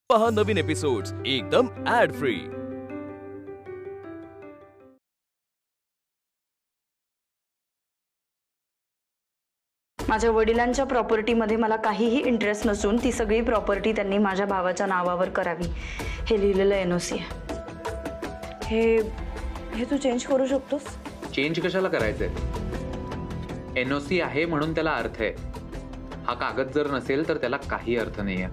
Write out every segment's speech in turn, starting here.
पहा नवीन एपिसोड्स एकदम add free. माझ्या वडिलांच्या प्रॉपर्टीमध्ये मला काहीही इंटरेस्ट नसून ती सगळी प्रॉपर्टी त्यांनी माझ्या भावाच्या नावावर करावी हे लिहिलेलं एनओसी आहे। हे तू चेंज करू शकतोस? चेंज कशाला करायचंय? एनओसी आहे म्हणून त्याला अर्थ आहे। हा कागद जर नसेल तर त्याला काही अर्थ नाहीये।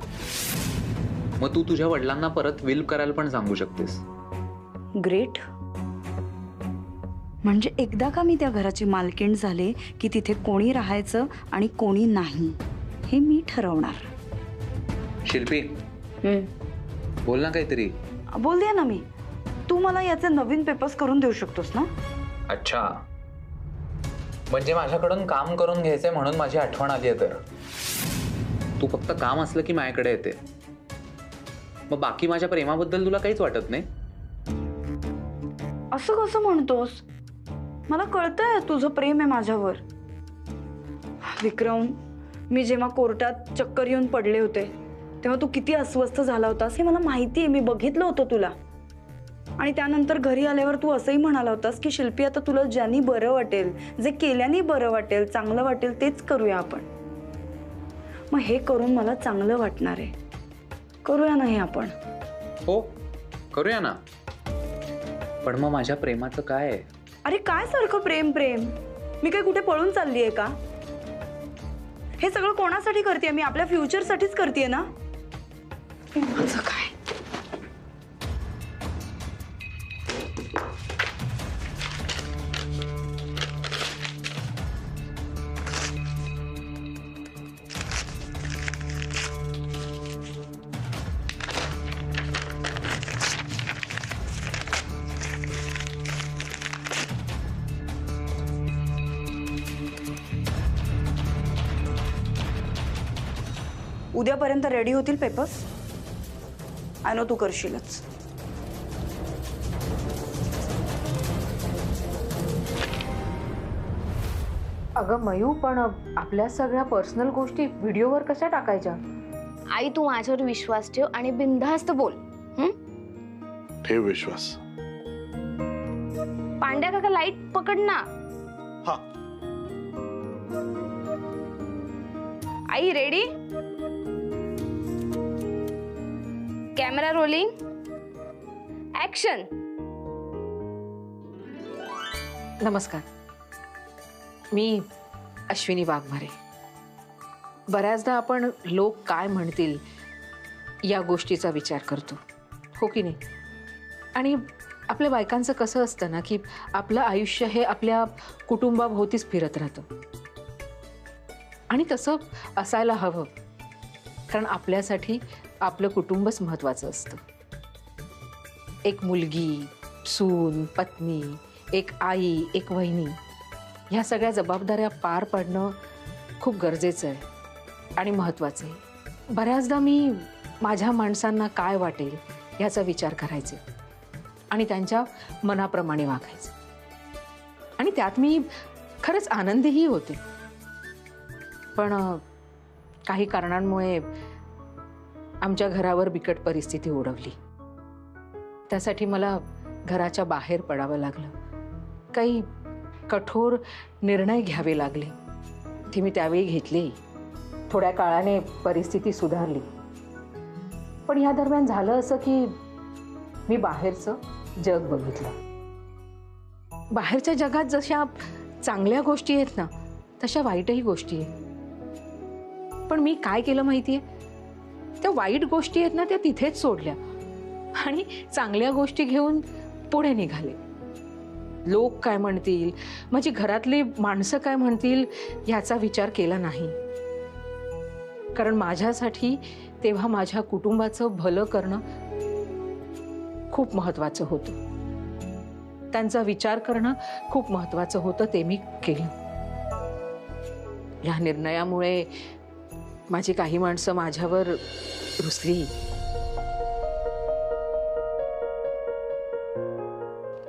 मग तू तुझ्या वडिलांना परत विल करायला पण सांगू शकतेस। ग्रेट। म्हणजे एकदा का मी त्या घराची मालकीण झाले की तिथे कोणी राहायचं आणि कोणी नाही हे मी ठरवणार। शिल्पी बोल ना काहीतरी। बोलते ना मी। तू मला याचे नवीन पेपर्स करून देऊ शकतोस ना? अच्छा, म्हणजे माझ्याकडून काम करून घ्यायचंय म्हणून माझी आठवण आली आहे। तर तू फक्त काम असलं की माझ्याकडे येते, मग बाकी माझ्या प्रेमाबद्दल तुला काहीच वाटत नाही? असं कसं म्हणतोस? मला कळतंय तुझं प्रेम आहे माझ्यावर। विक्रम, मी जेव्हा कोर्टात चक्कर येऊन पडले होते तेव्हा तू किती अस्वस्थ झाला होतास हे मला माहिती आहे। मी बघितलं होतं तुला। आणि त्यानंतर घरी आल्यावर तू असंही म्हणाला होतास की शिल्पी, आता तुला ज्यानी बरं वाटेल, जे केल्याने बरं वाटेल, चांगलं वाटेल तेच करूया आपण। मग हे करून मला चांगलं वाटणार आहे। करूया ना हे आपण? हो करूया ना, पण मग माझ्या प्रेमाचं काय आहे? अरे काय सारखं प्रेम प्रेम? मी काय कुठे पळून चालली आहे का? हे सगळं कोणासाठी करतेय मी? आपल्या फ्युचरसाठीच करतेय ना। माझं काय? उद्यापर्यंत रेडी होतील पेपर्स? आय नो तू करशीलच। अगं मयू, पण आपल्या सगळ्या पर्सनल गोष्टी व्हिडिओवर कशा टाकायच्या? आई तू माझ्यावर विश्वास ठेव आणि बिनधास्त बोल। ठेव विश्वास। पांड्या काका लाईट पकड ना। हा। I ready? Camera rolling, action. नमस्कार, मी अश्विनी वाघमारे। बऱ्याचदा आपण लोक काय म्हणतील या गोष्टीचा विचार करतो, हो की नाही? आणि आपल्या बायकांचं कसं असतं ना की आपलं आयुष्य हे आपल्या कुटुंबाभोवतीच फिरत राहतं। आणि तसं असायला हवं, कारण आपल्यासाठी आपलं कुटुंबच महत्त्वाचं असतं। एक मुलगी, सून, पत्नी, एक आई, एक वहिनी, ह्या सगळ्या जबाबदाऱ्या पार पाडणं खूप गरजेचं आहे आणि महत्त्वाचं आहे। बऱ्याचदा मी माझ्या माणसांना काय वाटेल याचा विचार करायचे आणि त्यांच्या मनाप्रमाणे वागायचे, आणि त्यात मी खरंच आनंदीही होते। पण काही कारणांमुळे आमच्या घरावर बिकट परिस्थिती ओढवली। त्यासाठी मला घराच्या बाहेर पडावं लागलं। काही कठोर निर्णय घ्यावे लागले, ते मी त्यावेळी घेतले। थोड्या काळाने परिस्थिती सुधारली, पण या दरम्यान झालं असं की मी बाहेरचं जग बघितलं। बाहेरच्या जगात जशा चांगल्या गोष्टी आहेत ना, तशा वाईटही गोष्टी आहेत। पण मी काय केलं माहितीये? त्या वाईट गोष्टी आहेत ना त्या तिथेच सोडल्या आणि चांगल्या गोष्टी घेऊन पुढे निघाले। लोक काय म्हणतील, माझी घरातली माणसं काय म्हणतील याचा विचार केला नाही, कारण माझ्यासाठी तेव्हा माझ्या कुटुंबाचं भलं करणं खूप महत्त्वाचं होतं। त्यांचा विचार करणं खूप महत्त्वाचं होतं, ते मी केलं। या निर्णयामुळे माझी काही माणसं माझ्यावर रुसली,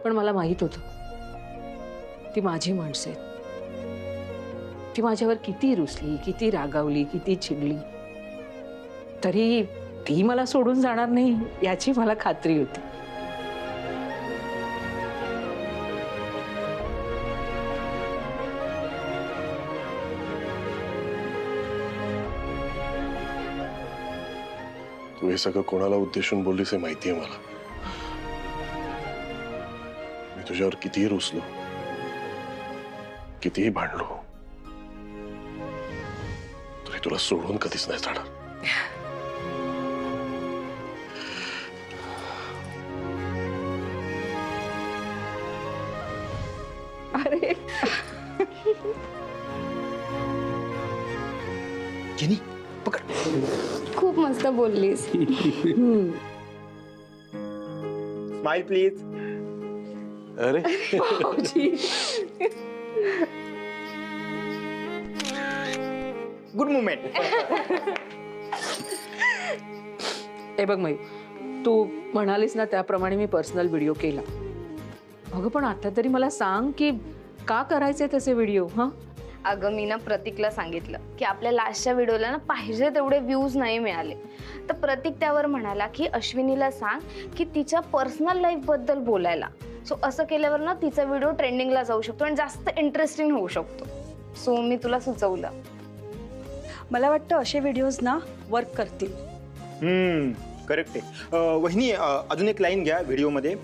पण मला माहित होतं ती माझी माणसं आहेत। ती माझ्यावर किती रुसली, किती रागावली, किती चिडली, तरी ती मला सोडून जाणार नाही याची मला खात्री होती. तू हे सगळं कोणाला उद्देशून बोललीस हे माहितीये मला. मी तुझ्यावर कितीही रुसलो, कितीही भांडलो, तरी तुला सोडून कधीच नाही जाणार. अरे जेनी पकड. खूप मस्त बोललीस. Smile please. अरे गुड मुवमेंट. हे बघ मयू, तू म्हणालीस ना त्याप्रमाणे मी पर्सनल व्हिडिओ केला. अगं पण आता तरी मला सांग की का करायचे तसे व्हिडिओ? हा अगं मी ना प्रतीकला सांगितलं की आपल्या लास्टच्या व्हिडिओला ना पाहिजे तेवढे व्ह्यूज नाही मिळाले, तर प्रतीक त्यावर म्हणाला की अश्विनीला सांग की तिच्या पर्सनल लाईफ बद्दल बोलायला. सो असं केल्यावर ना तिचा व्हिडिओ ट्रेंडिंगला जाऊ शकतो आणि जास्त इंटरेस्टिंग होऊ शकतो. सो मी तुला सुचवलं. मला वाटतं असे व्हिडिओज ना वर्क करतील. करेक्ट आहे. वहिनी अजून एक लाईन घ्या व्हिडिओमध्ये.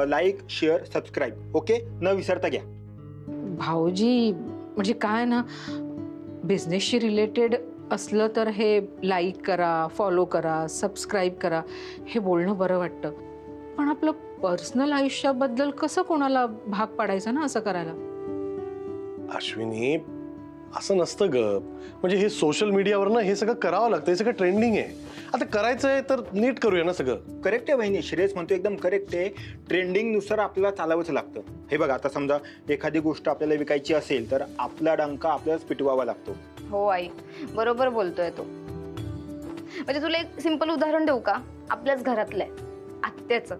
Like share subscribe. ओके, न विसरता घ्या. भाऊजी म्हणजे काय ना, बिझनेसशी रिलेटेड असलं तर हे लाईक करा, फॉलो करा, सबस्क्राईब करा हे बोलणं बरं वाटतं. पण आपलं पर्सनल आयुष्याबद्दल कसं कोणाला भाग पाडायचं ना असं करायला? अश्विनी, असं नसतं ग. म्हणजे हे सोशल मीडियावर ना हे सगळं करावं लागतं. हे सगळं ट्रेंडिंग आहे. आता करायचंय तर नीट करूया ना सगळं. करेक्ट आहे वहिनी, श्रेयस म्हणतो एकदम करेक्ट आहे. ट्रेंडिंग नुसार आपल्याला चालावंच लागतं. हे बघा, आता समजा एखादी गोष्ट आपल्याला विकायची असेल तर आपला डंका आपल्यालाच पिटवावा लागतो. हो आई, बरोबर बोलतोय तो. म्हणजे तुला एक सिंपल उदाहरण देऊ का? आपल्याच घरातलं आहे, आत्याचं.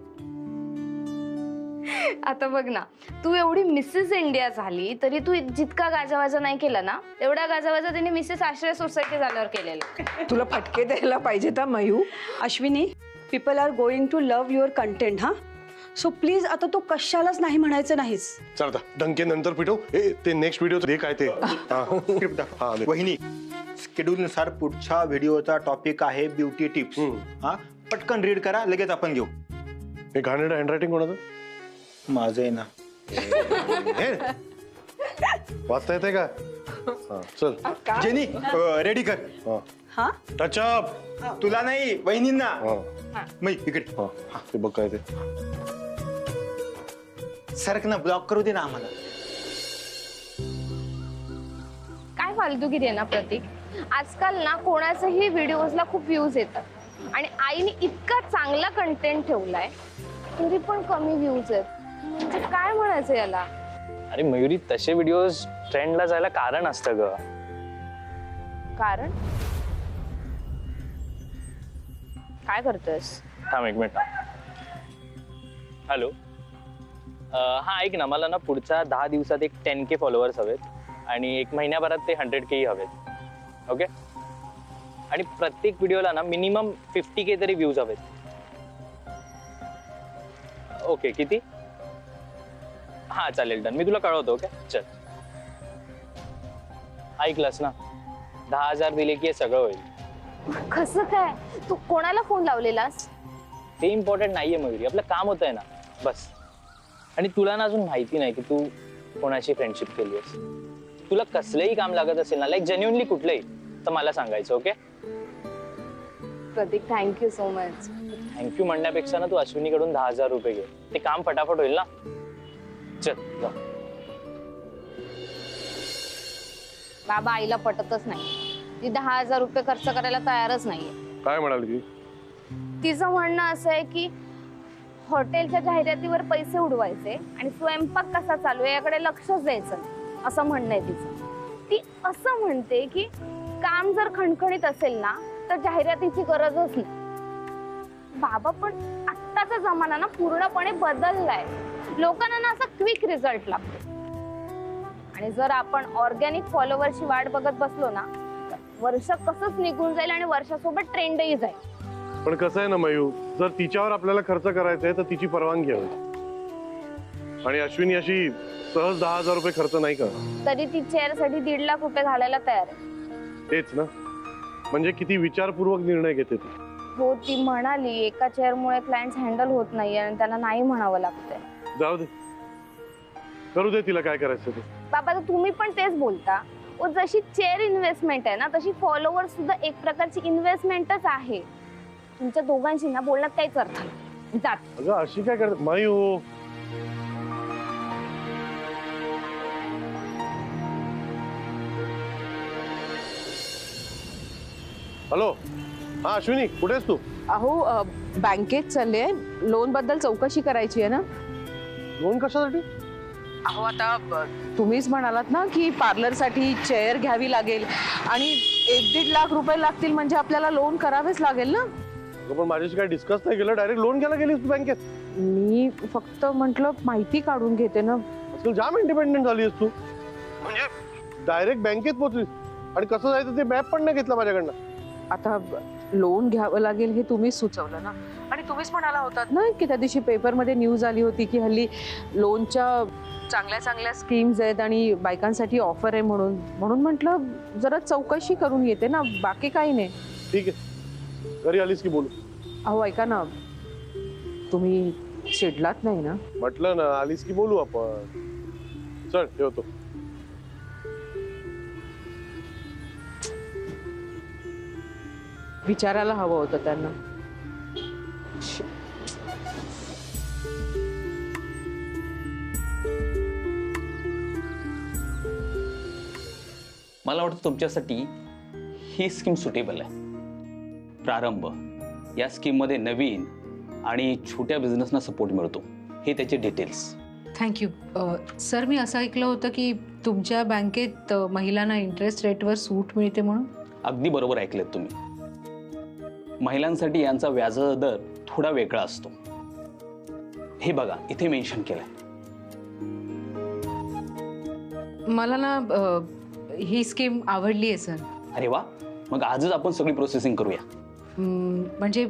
आता बघ ना, तू एवढी मिसेस इंडिया झाली तरी तू जितका गाजावाजा नाही केला ना तेवढा गाजावाजा तिने मिसेस आश्रय सोसायटी झाल्यावर केलेला. तुला फटके द्यायला पाहिजे का Mayu? Ashwini, people are going to love your content. हा, सो प्लीज आता तो कशालाच नाही म्हणायचं नाहीस. चल आता डंके नंतर पिटव. ते नेक्स्ट व्हिडिओ दे काय ते. स्क्रिप्ट दाखव. दे. वहिनी, स्केड्यूल नुसार पुढच्या व्हिडिओचा टॉपिक आहे ब्युटी टिप्स. हा, पटकन रीड करा, लगेच आपण घेऊ. हे घाणेरडं हँडरायटिंग कोणाचं? माझं आहे ना. वाचता येते का? चल जेनी रेडी कर. हा, टच अप. तुला नाही, वहिनींना. मै इकडे. ते बघ काय ते. सरक ना, ब्लॉक करू दे ना आम्हाला. काय फालतूगिरी आहे ना प्रतीक. आजकाल ना कोणाच्याही व्हिडिओजला खूप व्ह्यूज येतात आणि आईने इतका चांगला कंटेंट ठेवलाय तरी पण कमी व्ह्यूज आहेत. म्हणजे काय म्हणायचं याला? अरे मयुरी, तसे व्हिडिओज ट्रेंडला जायला कारण असतं ग. कारण काय करतोयस? थांब एक मिनिट. हॅलो, हा ऐक ना, मला ना पुढच्या 10 दिवसात एक 10K फॉलोअर्स हवेत आणि 1 महिन्याभरात ते 100K हवेत. ओके, आणि प्रत्येक व्हिडिओला ना मिनिमम 50K तरी व्ह्यूज हवेत. ओके, किती? हा चालेल, डन. मी तुला कळवतो. ओके चल. ऐकलंस ना, 10,000 दिले की हे सगळं होईल. कसं काय? तू कोणाला फोन लावलेलास? ते इम्पॉर्टंट नाहीये मयुरी, आपलं काम होतंय ना बस. आणि तुला ना अजून माहिती नाही की तू कोणाशी फ्रेंडशिप केली आहेस. तुला कसलंही काम लागत असेल ना, लाईक जेन्युइनली कुठलंही, तर मला सांगायचं. ओके प्रतीक, थँक्यू सो मच. थँक्यू म्हणण्यापेक्षा ना तू अश्विनीकडून 10,000 रुपये घे. ते काम फटाफट होईल ना. चल जा. बाबा आईला पटतच नाही. ती 10,000 रुपये खर्च करायला तयारच नाहीये. काय म्हणाली ती? तिचं म्हणणं असं आहे की हॉटेलच्या जाहिरातीवर पैसे उडवायचे आणि स्वयंपाक कसा चालू आहे याकडे लक्षच द्यायचं नाही, असं म्हणणं आहे तिचं. ती असं म्हणते की काम जर खणखणीत असेल ना तर जाहिरातीची गरजच नाही. बाबा, पण आत्ताचा जमाना ना पूर्णपणे बदललाय. लोकांना ना असा क्विक रिझल्ट लागतो आणि जर आपण ऑर्गॅनिक फॉलोअरची वाट बघत बसलो ना तर वर्ष कसंच निघून जाईल आणि वर्षासोबत ट्रेंडही जाईल. पण कसं आहे ना मयू, जर तिच्यावर आपल्याला खर्च करायचा आहे तर तिची परवानगी हवी. आणि अश्विनी अशी सहज 10,000 रुपये खर्च नाही करत. तरी ती चेअर साठी 1.5 लाख रुपये घालायला तयार आहे. तेच ना, म्हणजे किती विचारपूर्वक निर्णय घेते ती. हो, ती म्हणाली एका चेअरमुळे क्लायंट्स हँडल होत नाही आणि त्यांना नाही म्हणावं लागतंय. जाऊ दे, करू दे तिला काय करायचं ते. बाबा तर तुम्ही पण तेच बोलता. जशी चेअर इन्व्हेस्टमेंट आहे ना, तशी फॉलोअर्स सुद्धा एक प्रकारची इन्व्हेस्टमेंटच आहे. तुमच्या दोघांशी ना बोलण्यात काहीच अर्थ नाही. जात. अगं अशी काय करत मयू. हॅलो, हा अश्विनी, कुठे आहेस तू? अहो बँकेत चालले, लोन बद्दल चौकशी करायची आहे ना. लोन कशासाठी? अहो आता तुम्हीच म्हणालात ना की पार्लरसाठी चेअर घ्यावी लागेल आणि 1-1.5 लाख रुपये लागतील, म्हणजे आपल्याला लोन करावेच लागेल ना. पण माझ्याशी काय डिस्कस नाही केलं, डायरेक्ट लोन घ्यायला गेलीस तू बँकेत? मी फक्त म्हटलं माहिती काढून घेते ना. आजकाल जाम इंडिपेंडेंट झाली आहेस तू, म्हणजे डायरेक्ट बँकेत पोहोचलीस. आणि कसं जायचं ते मॅप पण नाही घेतला माझ्याकडनं. आता लोन घ्यावं लागेल हे तुम्हीच सुचवलं ना, आणि तुम्हीच म्हणाला होतात ना की त्या दिवशी पेपरमध्ये न्यूज आली होती की हल्ली लोनच्या चांगल्या चांगल्या स्कीम्स आहेत आणि बायकांसाठी ऑफर आहे. म्हणून म्हटलं जरा चौकशी करून येते ना, बाकी काही नाही. ठीक आहे, घरी आलीस की बोलू. अहो ऐका ना, तुम्ही चिडलात नाही ना? म्हटलं ना, आलीस की बोलू आपण. चल ठेवतो. विचारायला हवं होतं त्यांना. मला वाटतं तुमच्यासाठी ही स्कीम सुटेबल आहे. प्रारंभ या स्कीममध्ये नवीन आणि छोट्या बिझनेसना सपोर्ट मिळतो. हे त्याचे डिटेल्स. थँक्यू. सर, मी असं ऐकलं होतं की तुमच्या बँकेत महिलांना इंटरेस्ट रेटवर सूट मिळते म्हणून. अगदी बरोबर ऐकलेत तुम्ही. महिलांसाठी यांचा व्याजाचा दर थोडा वेगळा असतो. हे बघा, इथे मेन्शन केलंय. मला ना ही स्कीम आवडली आहे सर. अरे वा, मग आजच आपण सगळी प्रोसेसिंग करूया. म्हणजे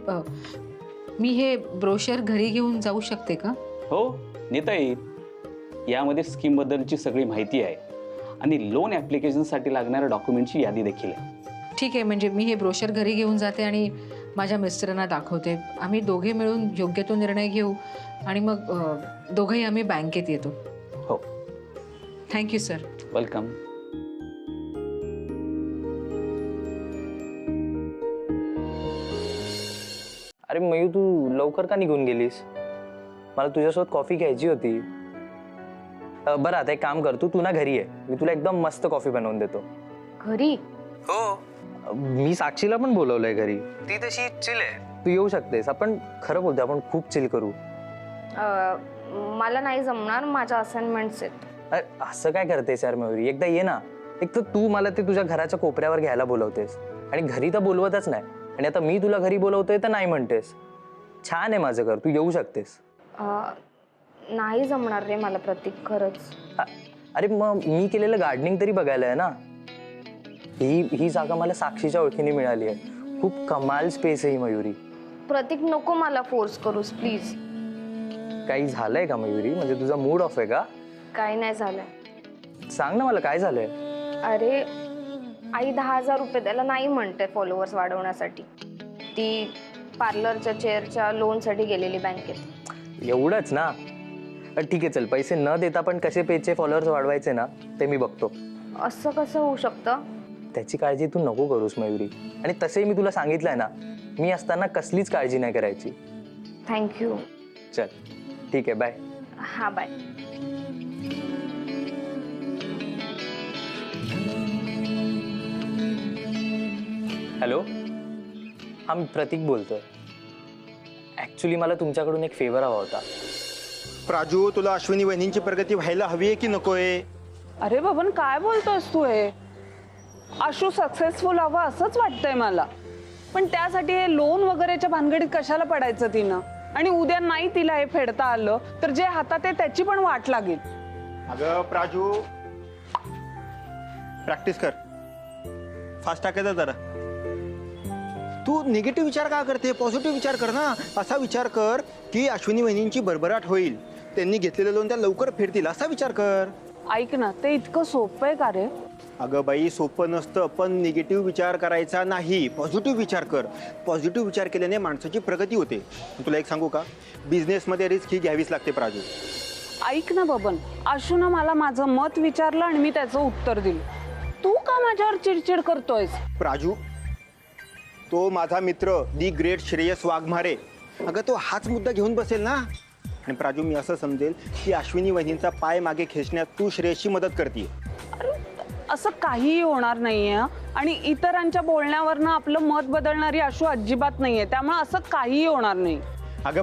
मी हे ब्रोशर घरी घेऊन जाऊ शकते का? हो, नेता येईल. यामध्ये स्कीमबद्दलची सगळी माहिती आहे आणि लोन ॲप्लिकेशनसाठी लागणाऱ्या डॉक्युमेंटची यादी देखील आहे. ठीक आहे, म्हणजे मी हे ब्रोशर घरी घेऊन जाते आणि माझ्या मिस्टरांना दाखवते. आम्ही दोघे मिळून योग्य तो निर्णय घेऊ आणि मग दोघंही आम्ही बँकेत येतो. हो. Thank you sir. वेलकम. अरे मयू, तू लवकर का निघून गेलीस? मला तुझ्यासोबत कॉफी घ्यायची होती. बरं, आता एक काम कर, तू ना घरी आहे. मी तुला एकदम मस्त कॉफी बनवून देतो. घरी? हो, मी साक्षीला पण बोलवलंय घरी. ती तशी चिल आहे, तू येऊ शकतेस. आपण खरं बोलतो, आपण खूप चिल करू. मला नाही जमणार, माझ्या असाइनमेंट्स आहेत. अरे असं काय करतेस यार मयुरी, एकदा ये ना. एक तर तू मला ते तुझ्या घराच्या कोपऱ्यावर घ्यायला बोलवतेस आणि घरी तर बोलवतच नाही, आणि आता मी तुला घरी बोलवतोय तर नाही म्हणतेस. छान आहे माझं घर, तू येऊ शकतेस. नाही जमणार रे मला प्रतीक, खरंच. अरे मग मी केलेलं गार्डनिंग तरी बघायला आहे ना. ही जागा मला साक्षीच्या ओळखीने मिळाली आहे. खूप कमाल स्पेस आहे ही मयुरी. प्रतीक, नको मला फोर्स करूस प्लीज. काही झालंय का मयुरी? म्हणजे तुझा मूड ऑफ आहे का? काही नाही झालंय. सांग ना मला, काय झालंय? अरे आई 10,000 रुपये द्यायला नाही म्हणते फॉलोअर्स वाढवण्यासाठी. ती पार्लरच्या चेअरच्या लोनसाठी गेलेली बँकेत. एवढंच ना? ठीक आहे, चल, पैसे न देता पण कसे पेजचे फॉलोअर्स वाढवायचे ना ते मी बघतो. असं कसं होऊ शकतं? त्याची काळजी तू नको करूस मयुरी. आणि तसंही मी तुला सांगितलंय ना, मी असताना कसलीच काळजी नाही करायची. थँक्यू. चल ठीक आहे, बाय. हा, बाय. हॅलो, हा मी प्रतीक बोलतोय. ॲक्च्युली मला तुमच्याकडून एक फेवर हवा होता. प्राजू, तुला अश्विनी वहिनींची प्रगती व्हायला हवी आहे की नकोय? अरे बाबन, काय बोलतोस तू? हे आशू सक्सेसफुल हवा असंच वाटतंय मला. पण त्यासाठी हे लोन वगैरेच्या भानगडीत कशाला पडायचं तिनं? आणि उद्या नाही तिला हे फेडता आलं तर जे हातात आहे त्याची पण वाट लागेल. अगं प्राजू, प्रॅक्टिस कर. फास्ट टाकायचं जरा. तू निगेटिव्ह विचार का करते? पॉझिटिव्ह विचार कर ना. असा विचार कर की अश्विनी वहिनींची भरभराट होईल, त्यांनी घेतलेलं लोन त्या लवकर फेडतील, असा विचार कर. ऐक ना, ते इतकं सोपं आहे का रे? अगं बाई, सोपं नसतं, पण निगेटिव्ह विचार करायचा नाही, पॉझिटिव्ह विचार कर. पॉझिटिव्ह विचार केल्याने माणसाची प्रगती होते. तुला एक सांगू का, बिझनेसमध्ये रिस्क ही घ्यावीच लागते प्राजू. ऐक ना बबन, आशूनं मला माझं मत विचारलं आणि मी त्याचं उत्तर दिलं. तू का माझ्यावर चिडचिड करतोयस? प्राजू, तो माझा मित्र दी ग्रेट श्रेयस वाघमारे, अगं तो हाच मुद्दा घेऊन बसेल ना. आणि प्राजू, मी असं समजेल की अश्विनी वहिनींचा पाय मागे खेचण्यात तू श्रेयसची मदत करते. असं काहीही होणार नाहीये. आणि इतरांच्या बोलण्यावरनं आपलं मत बदलणारी आशू अजिबात नाहीये, त्यामुळे असं काहीही होणार नाही. अगं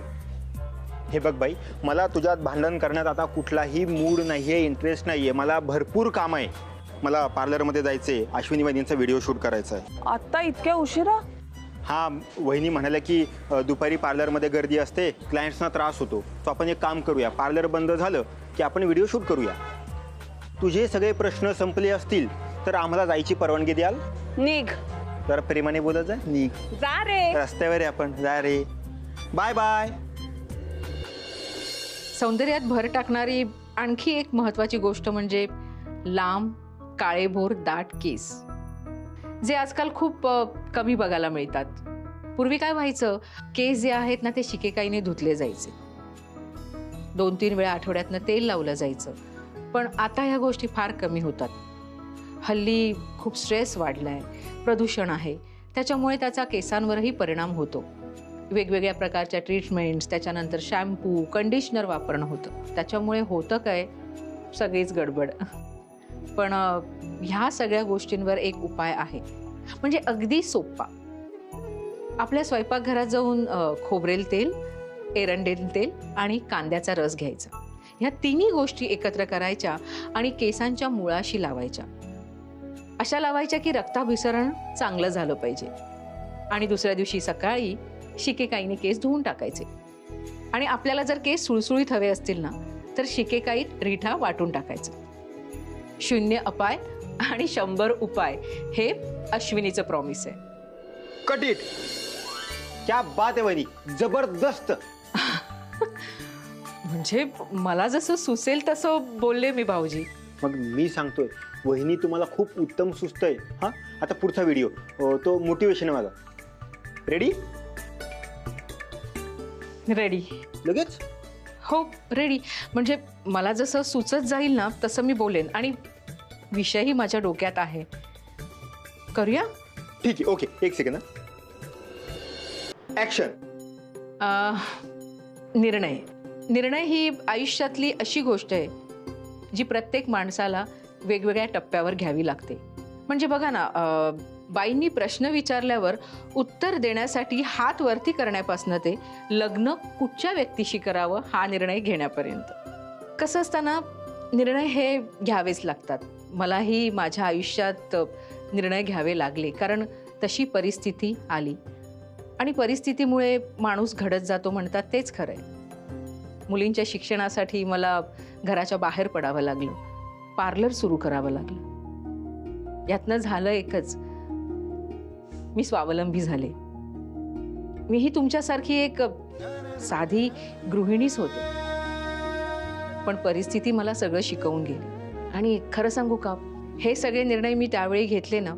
हे बघ बाई, मला तुझ्यात भांडण करण्यात आता कुठलाही मूड नाहीये, इंटरेस्ट नाहीये. मला भरपूर काम आहे. मला पार्लरमध्ये जायचंय, अश्विनी वहिनींचा व्हिडिओ शूट करायचा आहे. आता इतक्या उशिरा? हा, वहिनी म्हणाल्या की दुपारी पार्लरमध्ये गर्दी असते, क्लायंट्सना त्रास होतो, तो आपण एक काम करूया, पार्लर बंद झालं की आपण व्हिडिओ शूट करूया. तुझे सगळे प्रश्न संपले असतील तर आम्हाला जायची परवानगी द्याल? निघ. जरा प्रेमाने बोलत जा. निघ. जा रे. रस्त्यावर आहे आपण, जा रे. Bye bye. सौंदर्यात भर टाकणारी आणखी एक महत्त्वाची गोष्ट म्हणजे लांब काळेभोर दाट केस, जे आजकाल खूप कमी बघायला मिळतात. पूर्वी काय व्हायचं, केस जे आहेत ना ते शिकेकाईने धुतले जायचे, 2-3 वेळा आठवड्यातनं तेल लावलं जायचं. पण आता ह्या गोष्टी फार कमी होतात. हल्ली खूप स्ट्रेस वाढलाय, प्रदूषण आहे, त्याच्यामुळे त्याचा केसांवरही परिणाम होतो. वेगवेगळ्या प्रकारच्या ट्रीटमेंट्स, त्याच्यानंतर शॅम्पू, कंडिशनर वापरणं होतं. त्याच्यामुळे होतं काय, सगळीच गडबड. पण ह्या सगळ्या गोष्टींवर एक उपाय आहे, म्हणजे अगदी सोपा. आपल्या स्वयंपाकघरात जाऊन खोबरेल तेल, एरंडेल तेल आणि कांद्याचा रस घ्यायचा. ह्या तिन्ही गोष्टी एकत्र करायच्या आणि केसांच्या मुळाशी लावायच्या. अशा लावायच्या की रक्ताभिसरण चांगलं झालं पाहिजे. आणि दुसऱ्या दिवशी सकाळी शिकेकाईने केस धुवून टाकायचे. आणि आपल्याला जर केस सुळसुळीत हवे असतील ना तर शिकेकाईत रिठा वाटून टाकायचं. 0 अपाय आणि 100 उपाय हे अश्विनीचं प्रॉमिस आहे. Cut it. क्या बात आहे वहिनी, जबरदस्त. म्हणजे मला जसं सुचेल तसं बोलले मी भाऊजी. मग मी सांगतोय, वहिनी तुम्हाला खूप उत्तम सुचतंय. हा, आता पुढचा व्हिडिओ तो मोटिवेशन आहे माझा. रेडी? रेडी. लगेच? हो रेडी. म्हणजे मला जसं सुचत जाईल ना तसं मी बोलेन, आणि विषयही माझ्या डोक्यात आहे. करूया? ठीक आहे, ओके. 1 सेकंड. ऍक्शन. निर्णय ही आयुष्यातली अशी गोष्ट आहे जी प्रत्येक माणसाला वेगवेगळ्या टप्प्यावर घ्यावी लागते. म्हणजे बघा ना, बाईंनी प्रश्न विचारल्यावर उत्तर देण्यासाठी हात वरती करण्यापासून ते लग्न कुठच्या व्यक्तीशी करावं हा निर्णय घेण्यापर्यंत. कसं असताना निर्णय हे घ्यावेच लागतात. मलाही माझ्या आयुष्यात निर्णय घ्यावे लागले, कारण तशी परिस्थिती आली. आणि परिस्थितीमुळे माणूस घडत जातो म्हणतात, तेच खरं आहे. मुलींच्या शिक्षणासाठी मला घराच्या बाहेर पडावं लागलं, पार्लर सुरू करावं लागलं. यातनं झालं एकच, मी स्वावलंबी झाले. मीही तुमच्यासारखी एक साधी गृहिणीच होते, पण परिस्थिती मला सगळं शिकवून गेली. आणि खरं सांगू का, हे सगळे निर्णय मी त्यावेळी घेतले ना,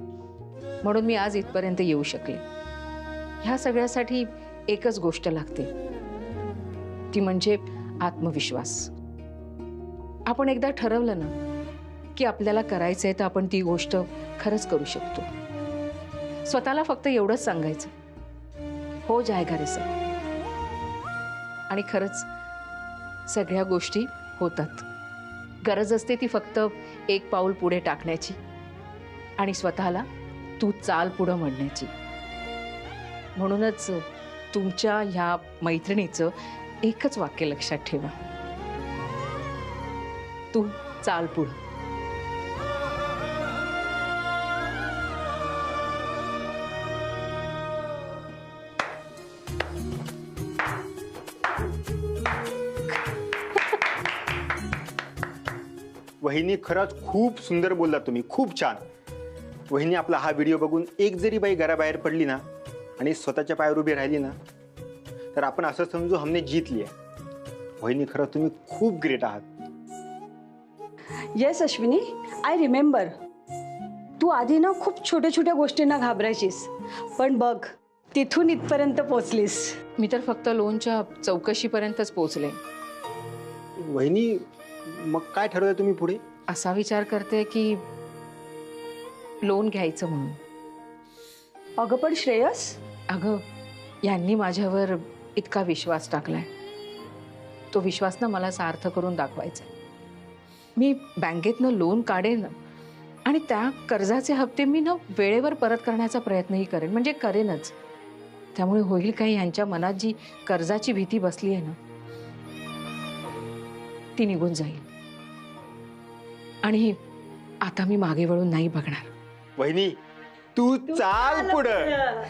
म्हणून मी आज इथपर्यंत येऊ शकले. ह्या सगळ्यासाठी एकच गोष्ट लागते, ती म्हणजे आत्मविश्वास. आपण एकदा ठरवलं ना की आपल्याला करायचंय तर आपण ती गोष्ट खरंच करू शकतो. स्वतःला फक्त एवढंच सांगायचं, हो जाएगा रे सब. आणि खरंच सगळ्या गोष्टी होतात. गरज असते ती फक्त एक पाऊल पुढे टाकण्याची आणि स्वतःला तू चाल पुढं म्हणण्याची. म्हणूनच तुमच्या ह्या मैत्रिणीचं एकच वाक्य लक्षात ठेवा, तू चाल पुढं. वहिनी, खरंच खूप सुंदर बोललात तुम्ही, खूप छान. वहिनी, आपला हा व्हिडिओ बघून एक जरी बाई घराबाहेर पडली ना आणि स्वतःच्या पायावर उभी राहिली ना तर आपण असं समजू हमने जीत लिया. वहिनी खरं तुम्ही खूप ग्रेट आहात. Yes Ashwini, I remember. तू आधी ना खूप छोट्या छोट्या गोष्टींना घाबरायचीस, पण बघ तिथून इथपर्यंत पोचलीस. मी तर फक्त लोनच्या चौकशीपर्यंतच पोचले. वहिनी मग काय ठरवलंय तुम्ही पुढे? असा विचार करते की लोन घ्यायचं म्हणून. अगं पण श्रेयस, अगं यांनी माझ्यावर इतका विश्वास टाकलाय, तो विश्वास ना मला सार्थ करून दाखवायचा. मी बँकेतनं लोन काढेन आणि त्या कर्जाचे हप्ते मी ना वेळेवर परत करण्याचा प्रयत्नही करेन, म्हणजे करेनच. त्यामुळे होईल काय, यांच्या मनात जी कर्जाची भीती बसली आहे ना ती निघून जाईल आणि आता मी मागे वळून नाही बघणार. वहिनी तू चाल पुढं.